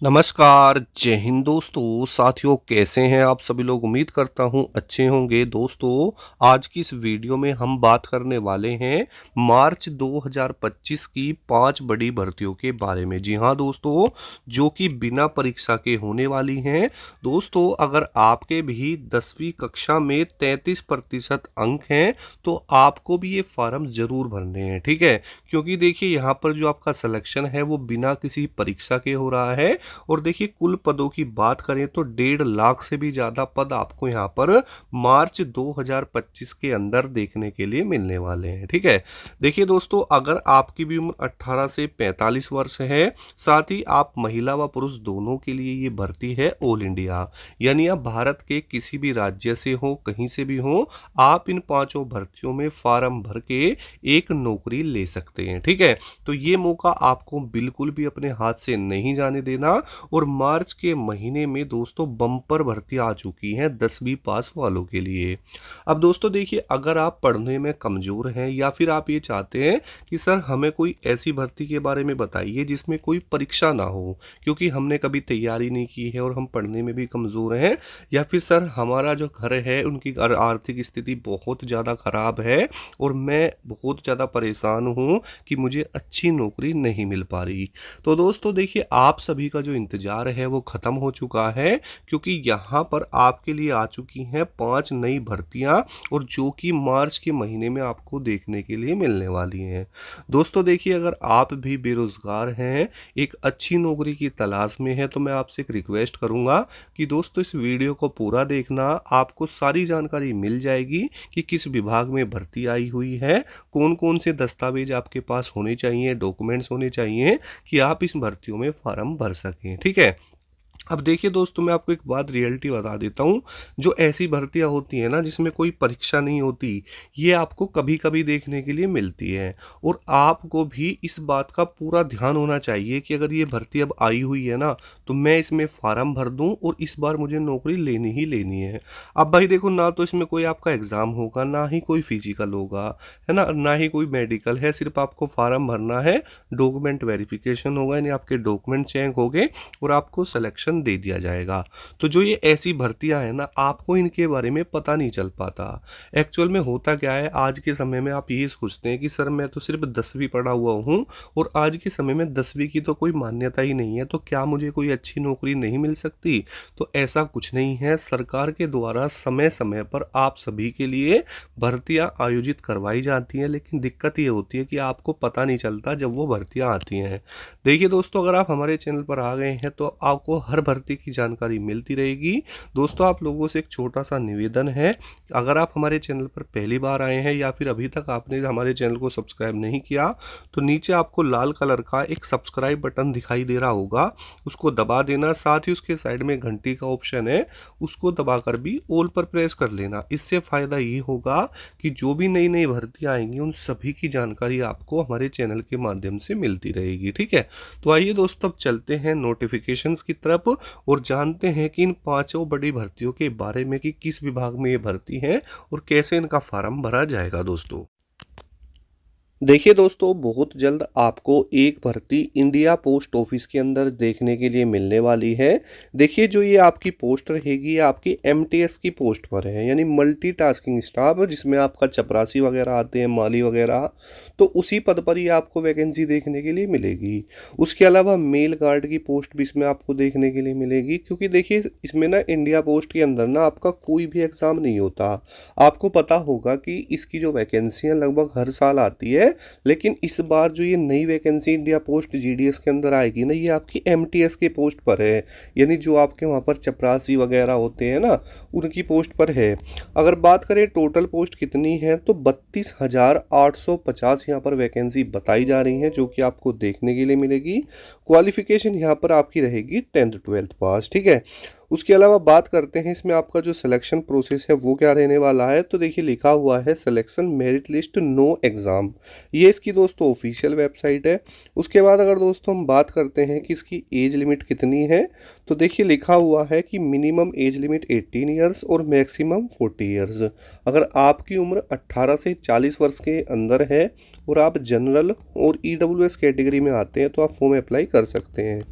नमस्कार, जय हिंद दोस्तों। साथियों, कैसे हैं आप सभी लोग? उम्मीद करता हूं अच्छे होंगे। दोस्तों, आज की इस वीडियो में हम बात करने वाले हैं मार्च 2025 की 5 बड़ी भर्तियों के बारे में। जी हां दोस्तों, जो कि बिना परीक्षा के होने वाली हैं। दोस्तों, अगर आपके भी 10वीं कक्षा में 33% अंक हैं तो आपको भी ये फॉर्म ज़रूर भरने हैं, ठीक है? क्योंकि देखिए, यहाँ पर जो आपका सिलेक्शन है वो बिना किसी परीक्षा के हो रहा है। और देखिए, कुल पदों की बात करें तो 1.5 लाख से भी ज़्यादा पद आपको यहाँ पर मार्च 2025 के अंदर देखने के लिए मिलने वाले हैं, ठीक है? देखिए दोस्तों, अगर आपकी भी उम्र 18 से 45 वर्ष है, साथ ही आप महिला व पुरुष दोनों के लिए ये भर्ती है ऑल इंडिया, यानी आप भारत के किसी भी राज्य से हो, कहीं से भी हो, आप इन पांचों भर्तियों में फॉर्म भर के एक नौकरी ले सकते हैं, ठीक है? तो ये मौका आपको बिल्कुल भी अपने हाथ से नहीं जाने देना। और मार्च के महीने में दोस्तों बम्पर भर्ती आ चुकी हैं 10वीं पास वालों के लिए। अब दोस्तों देखिए, अगर आप पढ़ने में कमज़ोर हैं या फिर आप ये चाहते हैं कि सर हमें कोई ऐसी भर्ती के बारे में बताइए जिसमें कोई परीक्षा ना हो, क्योंकि हमने कभी तैयारी नहीं की है और हम पढ़ने में भी कमज़ोर हैं, या फिर सर हमारा जो घर है उनकी आर्थिक स्थिति बहुत ज़्यादा ख़राब है और मैं बहुत ज़्यादा परेशान हूँ कि मुझे अच्छी नौकरी नहीं मिल पा रही। तो दोस्तों देखिए, आप सभी का जो इंतज़ार है वो ख़त्म हो चुका है, क्योंकि यहाँ पर आपके लिए आ चुकी हैं 5 नई भर्तियाँ, और जो कि मार्च के महीने में आपको देखने के लिए मिलने वाली हैं। दोस्तों देखिए, अगर आप भी बेरोज़गार हैं, एक अच्छी नौकरी की तलाश में हैं, तो मैं आपसे एक रिक्वेस्ट करूँगा कि दोस्तों इस वीडियो को पूरा देखना। आपको सारी जानकारी मिल जाएगी कि किस विभाग में भर्ती आई हुई है, कौन-कौन से दस्तावेज़ आपके पास होने चाहिए, डॉक्यूमेंट्स होने चाहिए कि आप इस भर्तियों में फॉर्म भर सकें, ठीक है? अब देखिए दोस्तों, मैं आपको एक बात रियलिटी बता देता हूँ। जो ऐसी भर्तियाँ होती हैं ना जिसमें कोई परीक्षा नहीं होती, ये आपको कभी-कभी देखने के लिए मिलती है। और आपको भी इस बात का पूरा ध्यान होना चाहिए कि अगर ये भर्ती अब आई हुई है ना, तो मैं इसमें फ़ॉर्म भर दूँ और इस बार मुझे नौकरी लेनी ही लेनी है। अब भाई देखो, ना तो इसमें कोई आपका एग्ज़ाम होगा, ना ही कोई फिज़िकल होगा, है ना? ना ही कोई मेडिकल है, सिर्फ़ आपको फ़ॉर्म भरना है, डॉक्यूमेंट वेरिफ़िकेशन होगा, यानी आपके डॉक्यूमेंट चेक होंगे और आपको सिलेक्शन दे दिया जाएगा। तो जो ये ऐसी भर्तियां हैं ना, आपको इनके बारे में पता नहीं चल पाता। एक्चुअल में होता क्या है, आज के समय में आप ये सोचते हैं कि सर मैं तो सिर्फ 10वीं पढ़ा हुआ हूँ और आज के समय में 10वीं की तो कोई मान्यता ही नहीं है, तो क्या मुझे कोई अच्छी नौकरी नहीं मिल सकती? तो ऐसा कुछ नहीं है। सरकार के द्वारा समय समय पर आप सभी के लिए भर्तियां आयोजित करवाई जाती हैं, लेकिन दिक्कत ये होती है कि आपको पता नहीं चलता जब वो भर्तियां आती हैं। देखिए दोस्तों, अगर आप हमारे चैनल पर आ गए हैं तो आपको हर भर्ती की जानकारी मिलती रहेगी। दोस्तों, आप लोगों से एक छोटा सा निवेदन है, अगर आप हमारे चैनल पर पहली बार आए हैं या फिर अभी तक आपने हमारे चैनल को सब्सक्राइब नहीं किया, तो नीचे आपको लाल कलर का एक सब्सक्राइब बटन दिखाई दे रहा होगा, उसको दबा देना। साथ ही उसके साइड में घंटी का ऑप्शन है, उसको दबाकर भी ऑल पर प्रेस कर लेना। इससे फ़ायदा ये होगा कि जो भी नई नई भर्तियाँ आएंगी उन सभी की जानकारी आपको हमारे चैनल के माध्यम से मिलती रहेगी, ठीक है? तो आइए दोस्तों, अब चलते हैं नोटिफिकेशंस की तरफ और जानते हैं कि इन पांचों बड़ी भर्तियों के बारे में कि किस विभाग में ये भर्ती है और कैसे इनका फॉर्म भरा जाएगा दोस्तों। देखिए दोस्तों, बहुत जल्द आपको एक भर्ती इंडिया पोस्ट ऑफिस के अंदर देखने के लिए मिलने वाली है। देखिए, जो ये आपकी पोस्ट रहेगी, ये आपकी एमटीएस की पोस्ट पर है, यानी मल्टीटास्किंग स्टाफ, जिसमें आपका चपरासी वगैरह आते हैं, माली वगैरह, तो उसी पद पर ही आपको वैकेंसी देखने के लिए मिलेगी। उसके अलावा मेल गार्ड की पोस्ट भी इसमें आपको देखने के लिए मिलेगी, क्योंकि देखिए इसमें ना इंडिया पोस्ट के अंदर ना आपका कोई भी एग्ज़ाम नहीं होता। आपको पता होगा कि इसकी जो वैकेंसियाँ लगभग हर साल आती है, लेकिन इस बार जो ये नई वैकेंसी इंडिया पोस्ट जीडीएस के अंदर आएगी ना, ये आपकी एमटीएस के पोस्ट पर है, यानी जो आपके वहाँ पर चपरासी वगैरह होते हैं ना, उनकी पोस्ट पर है। अगर बात करें टोटल पोस्ट कितनी है, तो 32,850 यहाँ पर वैकेंसी बताई जा रही है, जो कि आपको देखने के लिए मिलेगी। क्वालिफिकेशन यहाँ पर आपकी रहेगी 10th 12th पास, ठीक है? उसके अलावा बात करते हैं इसमें आपका जो सिलेक्शन प्रोसेस है वो क्या रहने वाला है। तो देखिए, लिखा हुआ है selection merit list no exam, ये इसकी दोस्तों ऑफिशियल वेबसाइट है। उसके बाद अगर दोस्तों हम बात करते हैं कि इसकी एज लिमिट कितनी है, तो देखिए लिखा हुआ है कि मिनिमम एज लिमिट 18 ईयर्स और मैक्सिमम 40 ईयर्स। अगर आपकी उम्र 18 से 40 वर्ष के अंदर है और आप जनरल और ईडब्ल्यूएस कैटेगरी में आते हैं तो आप फॉर्म अप्लाई कर सकते हैं।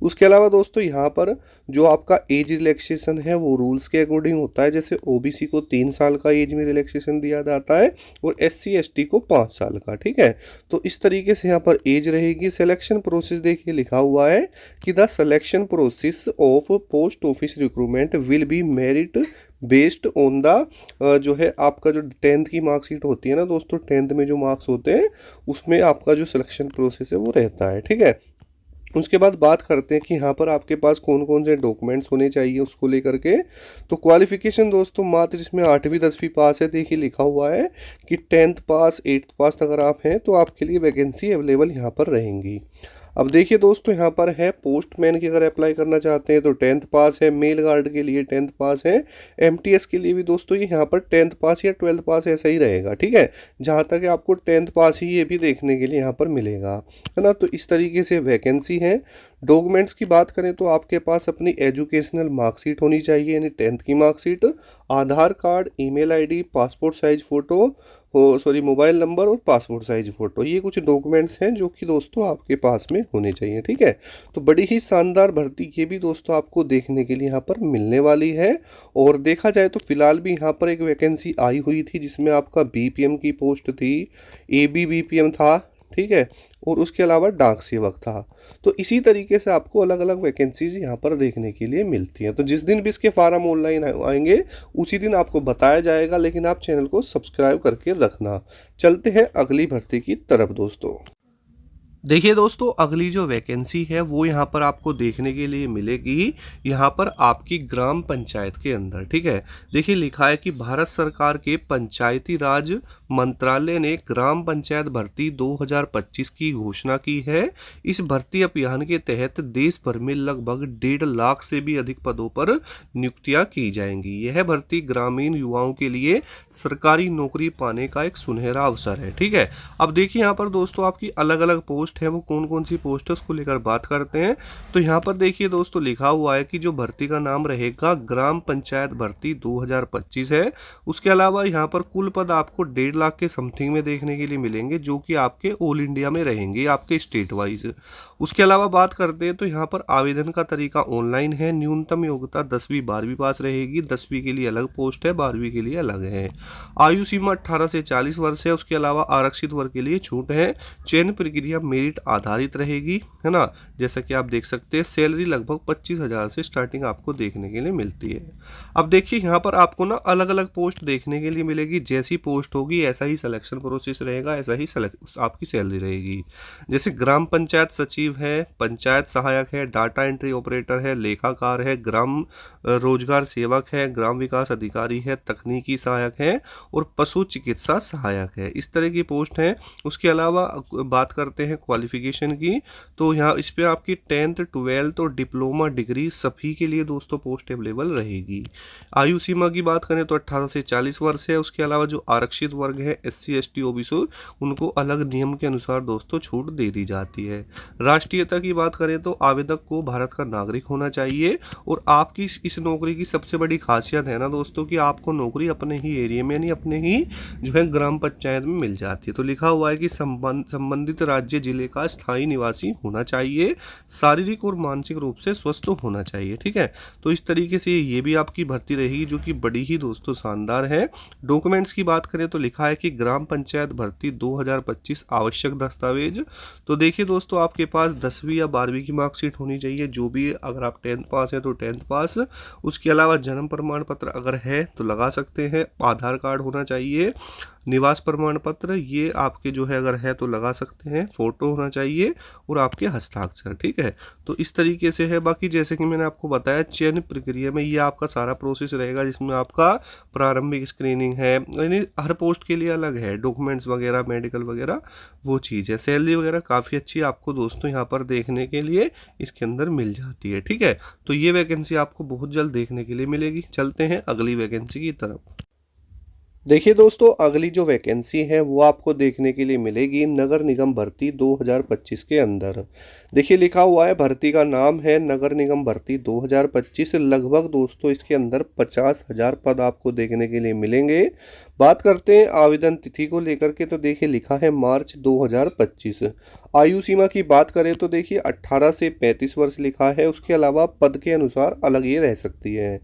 उसके अलावा दोस्तों यहाँ पर जो आपका एज रिलैक्सेशन है वो रूल्स के अकॉर्डिंग होता है। जैसे ओबीसी को 3 साल का एज में रिलैक्सेशन दिया जाता है और एससी एसटी को 5 साल का, ठीक है। तो इस तरीके से यहाँ पर एज रहेगी। सिलेक्शन प्रोसेस देखिए लिखा हुआ है कि the selection process of post office recruitment will be merit based on the जो है आपका जो 10th की मार्कशीट होती है ना दोस्तों, 10th में जो मार्क्स होते हैं उसमें आपका जो सिलेक्शन प्रोसेस है वो रहता है, ठीक है। उसके बाद बात करते हैं कि यहाँ पर आपके पास कौन कौन से डॉक्यूमेंट्स होने चाहिए उसको लेकर के। तो क्वालिफिकेशन दोस्तों मात्र इसमें 8वीं 10वीं पास है। देखिए लिखा हुआ है कि 10th पास 8th पास अगर आप हैं तो आपके लिए वैकेंसी अवेलेबल यहाँ पर रहेंगी। अब देखिए दोस्तों यहाँ पर है पोस्टमैन की अगर अप्लाई करना चाहते हैं तो 10th पास है, मेल गार्ड के लिए 10th पास है, एमटीएस के लिए भी दोस्तों ये यहाँ पर 10th पास या 12th पास ऐसा ही रहेगा, ठीक है। जहाँ तक आपको 10th पास ही ये भी देखने के लिए यहाँ पर मिलेगा, है ना। तो इस तरीके से वैकेंसी है। डॉक्यूमेंट्स की बात करें तो आपके पास अपनी एजुकेशनल मार्कशीट होनी चाहिए, यानी 10th की marksheet, Aadhaar card, email ID, passport size photo mobile number और पासपोर्ट साइज फ़ोटो, ये कुछ डॉक्यूमेंट्स हैं जो कि दोस्तों आपके पास में होने चाहिए, ठीक है। तो बड़ी ही शानदार भर्ती ये भी दोस्तों आपको देखने के लिए यहाँ पर मिलने वाली है। और देखा जाए तो फिलहाल भी यहाँ पर एक वैकेंसी आई हुई थी जिसमें आपका बीपीएम की पोस्ट थी, एबी बीपीएम था, ठीक है, और उसके अलावा डाक सेवक था। तो इसी तरीके से आपको अलग अलग वैकेंसीज यहाँ पर देखने के लिए मिलती हैं। तो जिस दिन भी इसके फार्म ऑनलाइन आएंगे उसी दिन आपको बताया जाएगा, लेकिन आप चैनल को सब्सक्राइब करके रखना। चलते हैं अगली भर्ती की तरफ दोस्तों। देखिए दोस्तों अगली जो वैकेंसी है वो यहाँ पर आपको देखने के लिए मिलेगी यहाँ पर आपकी ग्राम पंचायत के अंदर, ठीक है। देखिए लिखा है कि भारत सरकार के पंचायती राज मंत्रालय ने ग्राम पंचायत भर्ती 2025 की घोषणा की है। इस भर्ती अभियान के तहत देश भर में लगभग 1.5 लाख से भी अधिक पदों पर नियुक्तियां की जाएंगी। यह भर्ती ग्रामीण युवाओं के लिए सरकारी नौकरी पाने का एक सुनहरा अवसर है, ठीक है। अब देखिए यहाँ पर दोस्तों आपकी अलग अलग पोस्ट है, वो कौन कौन सी पोस्ट है उसको लेकर बात करते हैं। तो यहाँ पर देखिए दोस्तों लिखा हुआ है कि जो भर्ती का नाम रहेगा ग्राम पंचायत भर्ती 2025 है। उसके अलावा यहाँ पर कुल पद आपको 1.5 लाख के समथिंग में देखने के लिए मिलेंगे, जो कि आपके ऑल इंडिया में रहेंगे, आपके स्टेट वाइज। उसके अलावा बात करते हैं तो यहाँ पर आवेदन का तरीका ऑनलाइन है। न्यूनतम योग्यता 10वीं 12वीं पास रहेगी। 10वीं के लिए अलग पोस्ट है, 12वीं के लिए अलग है। आयु सीमा 18 से 40 वर्ष है। उसके अलावा आरक्षित वर्ग के लिए छूट है। चयन प्रक्रिया मेरिट आधारित रहेगी, है ना। जैसा कि आप देख सकते हैं सैलरी लगभग 25,000 से स्टार्टिंग आपको देखने के लिए मिलती है। अब देखिए यहाँ पर आपको ना अलग अलग पोस्ट देखने के लिए मिलेगी। जैसी पोस्ट होगी ऐसा ही सिलेक्शन प्रोसेस रहेगा, ऐसा ही आपकी सैलरी रहेगी। जैसे ग्राम पंचायत सचिव है, पंचायत सहायक है, डाटा एंट्री ऑपरेटर है, लेखाकार है, ग्राम रोजगार सेवक है, ग्राम विकास अधिकारी है, तकनीकी सहायक है और पशु चिकित्सा सहायक है। इस तरह की पोस्ट है। उसके अलावा बात करते हैं क्वालिफिकेशन की, तो यहाँ इस पे आपकी 10th 12th और डिप्लोमा डिग्री सभी के लिए दोस्तों पोस्ट अवेलेबल रहेगी। आयु सीमा की बात करें तो 18 से 40 वर्ष है। उसके अलावा जो आरक्षित वर्ग है SC ST OBC उनको अलग नियम के अनुसार दोस्तों छूट दे दी जाती है। राष्ट्रीयता की बात करें तो आवेदक को भारत का नागरिक होना चाहिए। और आपकी इस नौकरी की सबसे बड़ी खासियत है ना दोस्तों कि आपको नौकरी अपने ही एरिया में यानी अपने ही जो है ग्राम पंचायत में मिल जाती है। तो लिखा हुआ है कि संबंधित राज्य जिले का स्थायी निवासी होना चाहिए, शारीरिक और मानसिक रूप से स्वस्थ होना चाहिए, ठीक है। तो इस तरीके से ये भी आपकी भर्ती रहेगी जो कि बड़ी ही दोस्तों शानदार है। डॉक्यूमेंट्स की बात करें तो लिखा है कि ग्राम पंचायत भर्ती 2025 आवश्यक दस्तावेज। तो देखिए दोस्तों आपके पास 10वीं या 12वीं की मार्कशीट होनी चाहिए, जो भी, अगर आप 10th पास है तो 10th पास। उसके अलावा जन्म प्रमाण पत्र अगर है तो लगा सकते हैं। आधार कार्ड होना चाहिए, निवास प्रमाण पत्र ये आपके जो है अगर है तो लगा सकते हैं, फोटो होना चाहिए और आपके हस्ताक्षर, ठीक है। तो इस तरीके से है। बाकी जैसे कि मैंने आपको बताया चयन प्रक्रिया में ये आपका सारा प्रोसेस रहेगा, जिसमें आपका प्रारंभिक स्क्रीनिंग है, यानी हर पोस्ट के लिए अलग है, डॉक्यूमेंट्स वगैरह, मेडिकल वगैरह वो चीज़ है। सैलरी वगैरह काफ़ी अच्छी आपको दोस्तों यहाँ पर देखने के लिए इसके अंदर मिल जाती है, ठीक है। तो ये वैकेंसी आपको बहुत जल्द देखने के लिए मिलेगी। चलते हैं अगली वैकेंसी की तरफ। देखिए दोस्तों, अगली जो वैकेंसी है वो आपको देखने के लिए मिलेगी नगर निगम भर्ती 2025 के अंदर। देखिए लिखा हुआ है, भर्ती का नाम है नगर निगम भर्ती 2025। लगभग दोस्तों इसके अंदर 50,000 पद आपको देखने के लिए मिलेंगे। बात करते हैं आवेदन तिथि को लेकर के, तो देखिए लिखा है मार्च 2025। आयु सीमा की बात करें तो देखिए 18 से 35 वर्ष लिखा है। उसके अलावा पद के अनुसार अलग ये रह सकती है।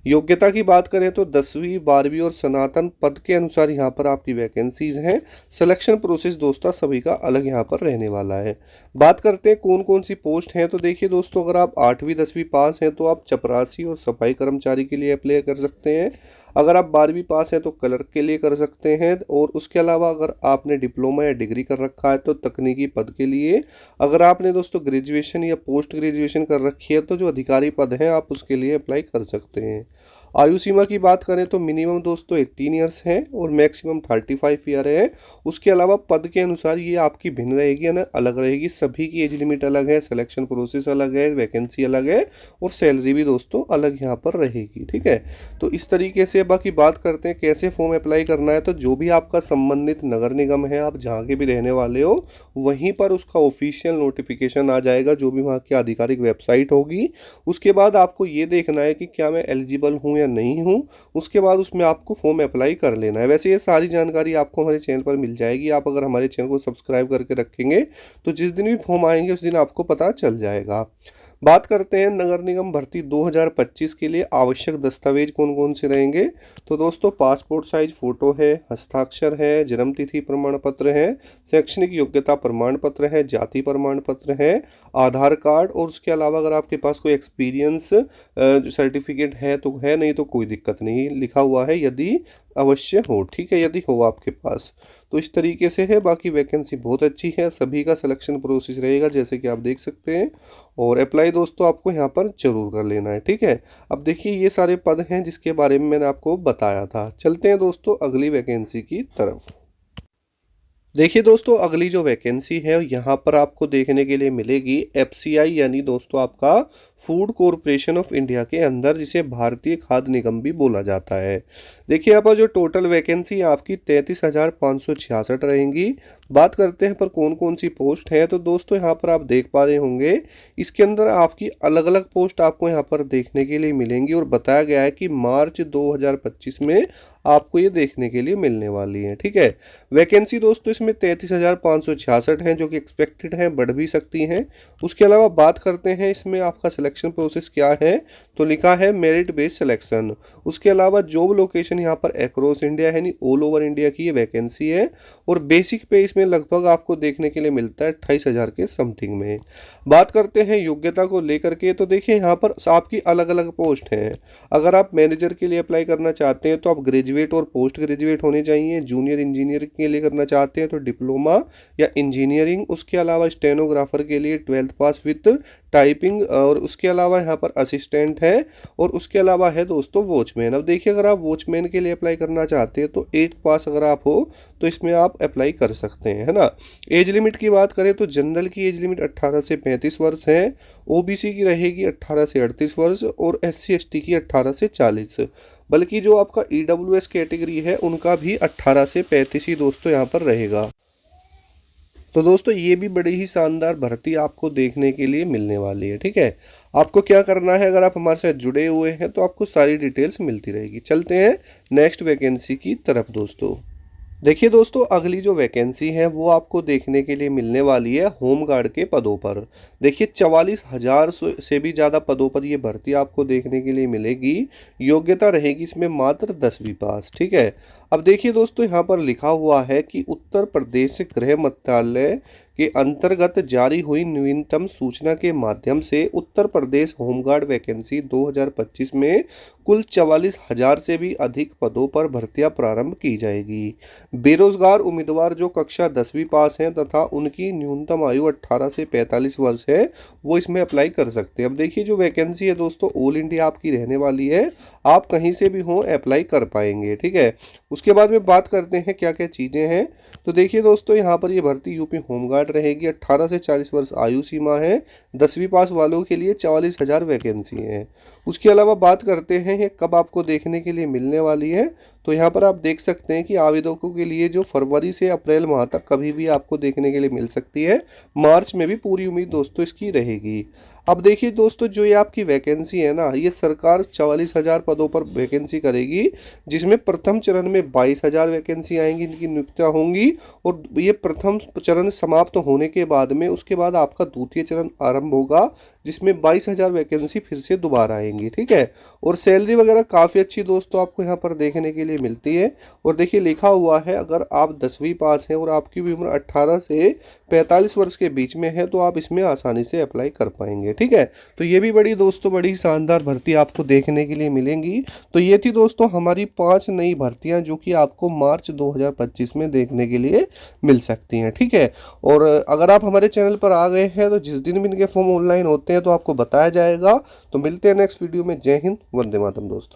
योग्यता की बात करें तो 10वीं 12वीं और सनातन पद के अनुसार यहाँ पर आपकी वैकेंसीज हैं। सिलेक्शन प्रोसेस दोस्तों सभी का अलग यहाँ पर रहने वाला है। बात करते हैं कौन कौन सी पोस्ट हैं, तो देखिए दोस्तों, अगर आप 8वीं 10वीं पास हैं तो आप चपरासी और सफाई कर्मचारी के लिए अप्लाई कर सकते हैं। अगर आप 12वीं पास हैं तो क्लर्क के लिए कर सकते हैं। और उसके अलावा अगर आपने डिप्लोमा या डिग्री कर रखा है तो तकनीकी पद के लिए। अगर आपने दोस्तों ग्रेजुएशन या पोस्ट ग्रेजुएशन कर रखी है तो जो अधिकारी पद हैं आप उसके लिए अप्लाई कर सकते हैं। आयु सीमा की बात करें तो मिनिमम दोस्तों 18 ईयर्स है और मैक्सिमम 35 ईयर है। उसके अलावा पद के अनुसार ये आपकी भिन्न रहेगी, है ना, अलग रहेगी। सभी की एज लिमिट अलग है, सिलेक्शन प्रोसेस अलग है, वैकेंसी अलग है और सैलरी भी दोस्तों अलग यहाँ पर रहेगी। ठीक है, तो इस तरीके से बाकी बात करते हैं कैसे फॉर्म अप्लाई करना है। तो जो भी आपका संबंधित नगर निगम है, आप जहाँ के भी रहने वाले हो, वहीं पर उसका ऑफिशियल नोटिफिकेशन आ जाएगा, जो भी वहाँ की आधिकारिक वेबसाइट होगी। उसके बाद आपको ये देखना है कि क्या मैं एलिजिबल हूँ या नहीं हूँ। उसके बाद उसमें आपको फॉर्म अप्लाई कर लेना है। वैसे ये सारी जानकारी आपको हमारे चैनल पर मिल जाएगी। आप अगर हमारे चैनल को सब्सक्राइब करके रखेंगे तो जिस दिन भी फॉर्म आएंगे उस दिन आपको पता चल जाएगा। बात करते हैं नगर निगम भर्ती 2025 के लिए आवश्यक दस्तावेज कौन कौन से रहेंगे। तो दोस्तों, पासपोर्ट साइज फोटो है, हस्ताक्षर है, जन्म तिथि प्रमाण पत्र है, शैक्षणिक योग्यता प्रमाण पत्र है, जाति प्रमाण पत्र है, आधार कार्ड। और उसके अलावा अगर आपके पास कोई एक्सपीरियंस सर्टिफिकेट है तो है, नहीं तो कोई दिक्कत नहीं। लिखा हुआ है यदि अवश्य हो, ठीक है, यदि हो आपके पास। तो इस तरीके से है। बाकी वैकेंसी बहुत अच्छी है, सभी का सिलेक्शन प्रोसेस रहेगा जैसे कि आप देख सकते हैं। और अप्लाई दोस्तों आपको यहाँ पर जरूर कर लेना है। ठीक है, अब देखिए ये सारे पद हैं जिसके बारे में मैंने आपको बताया था। चलते हैं दोस्तों अगली वैकेंसी की तरफ। देखिए दोस्तों, अगली जो वैकेंसी है यहाँ पर आपको देखने के लिए मिलेगी एफसीआई, यानी दोस्तों आपका फूड कॉरपोरेशन ऑफ इंडिया के अंदर, जिसे भारतीय खाद्य निगम भी बोला जाता है। देखिए यहाँ पर जो टोटल वैकेंसी आपकी 33,566 रहेंगी। बात करते हैं पर कौन कौन सी पोस्ट है, तो दोस्तों यहाँ पर आप देख पा रहे होंगे इसके अंदर आपकी अलग अलग पोस्ट आपको यहाँ पर देखने के लिए मिलेंगी। और बताया गया है कि मार्च 2025 में आपको ये देखने के लिए मिलने वाली है। ठीक है, वैकेंसी दोस्तों इसमें 33,566 हैं, जो कि एक्सपेक्टेड हैं, बढ़ भी सकती हैं। उसके अलावा बात करते हैं इसमें आपका सिलेक्शन प्रोसेस क्या है, तो लिखा है मेरिट बेस्ड सिलेक्शन। उसके अलावा जॉब लोकेशन यहाँ पर अक्रॉस इंडिया है, यानी ऑल ओवर इंडिया की ये वैकेंसी है। और बेसिक पे इसमें लगभग आपको देखने के लिए मिलता है 28,000 के समथिंग में। बात करते हैं योग्यता को लेकर के, तो देखिए यहाँ पर आपकी अलग अलग पोस्ट हैं। अगर आप मैनेजर के लिए अप्लाई करना चाहते हैं तो आप ग्रेजुएट और पोस्ट ग्रेजुएट होने चाहिए। जूनियर इंजीनियर के लिए करना चाहते हैं तो डिप्लोमा या इंजीनियरिंग। उसके अलावा स्टेनोग्राफर के लिए 12th पास विथ टाइपिंग। और उसके अलावा यहाँ पर असिस्टेंट है। और उसके अलावा है दोस्तों वॉचमैन। अब देखिए अगर आप वॉचमैन के लिए अप्लाई करना चाहते हैं तो 8th पास अगर आप हो तो इसमें आप अप्लाई कर सकते हैं, है ना। एज लिमिट की बात करें तो जनरल की एज लिमिट 18 से 35 वर्ष है। ओबीसी की रहेगी 18 से 38 वर्ष और SC ST की 18 से 40। बल्कि जो आपका EWS कैटेगरी है उनका भी 18 से 35 ही दोस्तों यहाँ पर रहेगा। तो दोस्तों ये भी बड़ी ही शानदार भर्ती आपको देखने के लिए मिलने वाली है। ठीक है, आपको क्या करना है, अगर आप हमारे साथ जुड़े हुए हैं तो आपको सारी डिटेल्स मिलती रहेगी। चलते हैं नेक्स्ट वैकेंसी की तरफ दोस्तों। देखिए दोस्तों, अगली जो वैकेंसी है वो आपको देखने के लिए मिलने वाली है होमगार्ड के पदों पर। देखिए 44,000 से भी ज़्यादा पदों पर ये भर्ती आपको देखने के लिए मिलेगी। योग्यता रहेगी इसमें मात्र 10वीं पास। ठीक है, अब देखिए दोस्तों यहाँ पर लिखा हुआ है कि उत्तर प्रदेश गृह मंत्रालय के अंतर्गत जारी हुई नवीनतम सूचना के माध्यम से उत्तर प्रदेश होमगार्ड वैकेंसी 2025 में कुल 44,000 से भी अधिक पदों पर भर्तियां प्रारंभ की जाएगी। बेरोजगार उम्मीदवार जो कक्षा 10वीं पास हैं तथा उनकी न्यूनतम आयु 18 से 45 वर्ष है वो इसमें अप्लाई कर सकते हैं। अब देखिए जो वैकेंसी है दोस्तों ऑल इंडिया आपकी रहने वाली है, आप कहीं से भी हों अप्लाई कर पाएंगे। ठीक है, उसके बाद में बात करते हैं क्या क्या चीज़ें हैं। तो देखिए दोस्तों यहाँ पर ये भर्ती यूपी होमगार्ड रहेगी। 18 से 40 वर्ष आयु सीमा है। 10वीं पास वालों के लिए 44,000 वैकेंसी है। उसके अलावा बात करते हैं ये कब आपको देखने के लिए मिलने वाली है। तो यहाँ पर आप देख सकते हैं कि आवेदकों के लिए जो फरवरी से अप्रैल माह तक कभी भी आपको देखने के लिए मिल सकती है। मार्च में भी पूरी उम्मीद दोस्तों इसकी रहेगी। अब देखिए दोस्तों, जो ये आपकी वैकेंसी है ना, ये सरकार 44,000 पदों पर वैकेंसी करेगी, जिसमें प्रथम चरण में 22,000 वैकेंसी आएंगी, इनकी नियुक्तियां होंगी। और ये प्रथम चरण समाप्त होने के बाद में उसके बाद आपका द्वितीय चरण आरंभ होगा, जिसमें 22,000 वैकेंसी फिर से दोबारा आएंगी। ठीक है। और सैलरी वगैरह काफ़ी अच्छी दोस्तों आपको यहाँ पर देखने के लिए मिलती है। और देखिए लिखा हुआ है, अगर आप 10वीं पास हैं और आपकी भी उम्र 18 से 45 वर्ष के बीच में है तो आप इसमें आसानी से अप्लाई कर पाएंगे। ठीक है। तो ये भी बड़ी दोस्तों बड़ी शानदार भर्ती आपको देखने के लिए मिलेंगी। तो ये थी दोस्तों हमारी 5 नई भर्तियां जो कि आपको मार्च 2025 में देखने के लिए मिल सकती हैं। ठीक है। और अगर आप हमारे चैनल पर आ गए हैं तो जिस दिन भी इनके फॉर्म ऑनलाइन होते हैं तो आपको बताया जाएगा। तो मिलते हैं नेक्स्ट वीडियो में। जय हिंद, वंदे मातरम दोस्तों।